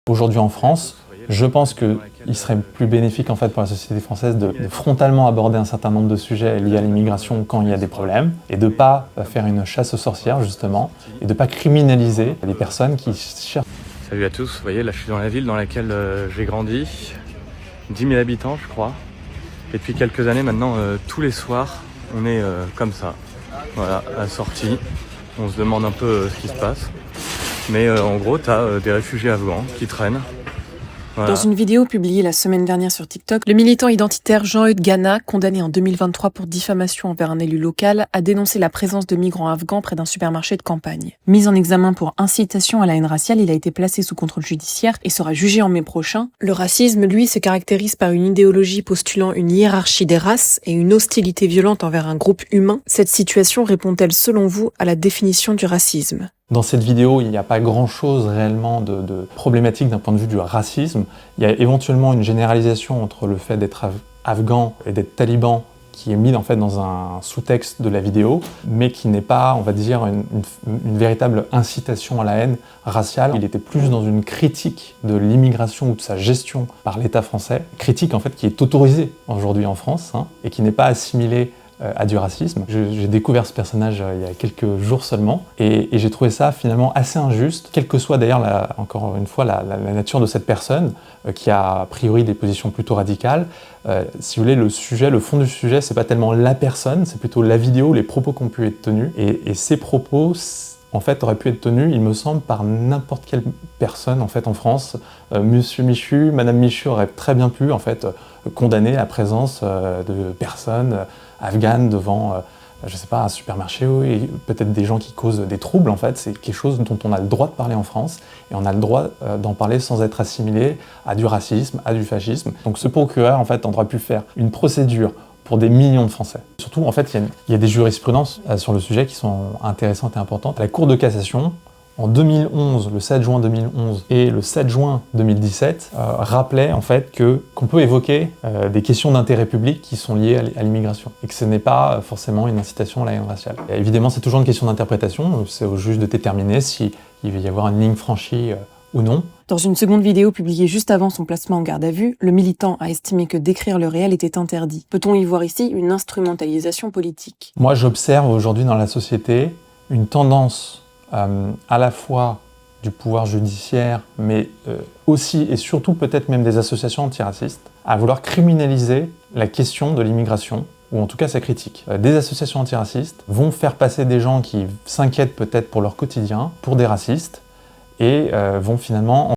Aujourd'hui en France, je pense qu'il serait plus bénéfique en fait pour la société française de frontalement aborder un certain nombre de sujets liés à l'immigration quand il y a des problèmes et de ne pas faire une chasse aux sorcières justement et de ne pas criminaliser les personnes qui cherchent. Salut à tous, vous voyez là je suis dans la ville dans laquelle j'ai grandi, 10 000 habitants je crois, et depuis quelques années maintenant tous les soirs on est comme ça, voilà, à la sortie, on se demande un peu ce qui se passe, mais en gros t'as des réfugiés afghans qui traînent. Voilà. Dans une vidéo publiée la semaine dernière sur TikTok, le militant identitaire Jean-Eudes Gana, condamné en 2023 pour diffamation envers un élu local, a dénoncé la présence de migrants afghans près d'un supermarché de campagne. Mis en examen pour incitation à la haine raciale, il a été placé sous contrôle judiciaire et sera jugé en mai prochain. Le racisme, lui, se caractérise par une idéologie postulant une hiérarchie des races et une hostilité violente envers un groupe humain. Cette situation répond-elle, selon vous, à la définition du racisme ? Dans cette vidéo, il n'y a pas grand-chose réellement de problématique d'un point de vue du racisme. Il y a éventuellement une généralisation entre le fait d'être afghan et d'être taliban qui est mis en fait dans un sous-texte de la vidéo, mais qui n'est pas, on va dire, une véritable incitation à la haine raciale. Il était plus dans une critique de l'immigration ou de sa gestion par l'État français, critique en fait qui est autorisée aujourd'hui en France et qui n'est pas assimilée à du racisme. J'ai découvert ce personnage il y a quelques jours seulement et j'ai trouvé ça finalement assez injuste, quelle que soit d'ailleurs, encore une fois, la nature de cette personne qui a priori des positions plutôt radicales. Si vous voulez, le fond du sujet, c'est pas tellement la personne, c'est plutôt la vidéo, les propos qui ont pu être tenus. Et ces propos, en fait, auraient pu être tenus, il me semble, par n'importe quelle personne en fait en France. Monsieur Michu, Madame Michu aurait très bien pu en fait condamner la présence de personnes afghanes devant, je sais pas, un supermarché et peut-être des gens qui causent des troubles. En fait, c'est quelque chose dont on a le droit de parler en France et on a le droit d'en parler sans être assimilé à du racisme, à du fascisme. Donc ce procureur, en fait, aurait pu faire une procédure pour des millions de Français. Surtout, en fait, il y a des jurisprudences sur le sujet qui sont intéressantes et importantes. La Cour de cassation, en 2011, le 7 juin 2011 et le 7 juin 2017, rappelait en fait qu'on peut évoquer des questions d'intérêt public qui sont liées à l'immigration et que ce n'est pas forcément une incitation à la haine raciale. Et évidemment, c'est toujours une question d'interprétation, c'est au juge de déterminer s'il va y avoir une ligne franchie ou non. Dans une seconde vidéo publiée juste avant son placement en garde à vue, le militant a estimé que décrire le réel était interdit. Peut-on y voir ici une instrumentalisation politique ? Moi, j'observe aujourd'hui dans la société une tendance à la fois du pouvoir judiciaire, mais aussi et surtout peut-être même des associations antiracistes, à vouloir criminaliser la question de l'immigration, ou en tout cas sa critique. Des associations antiracistes vont faire passer des gens qui s'inquiètent peut-être pour leur quotidien pour des racistes, et vont finalement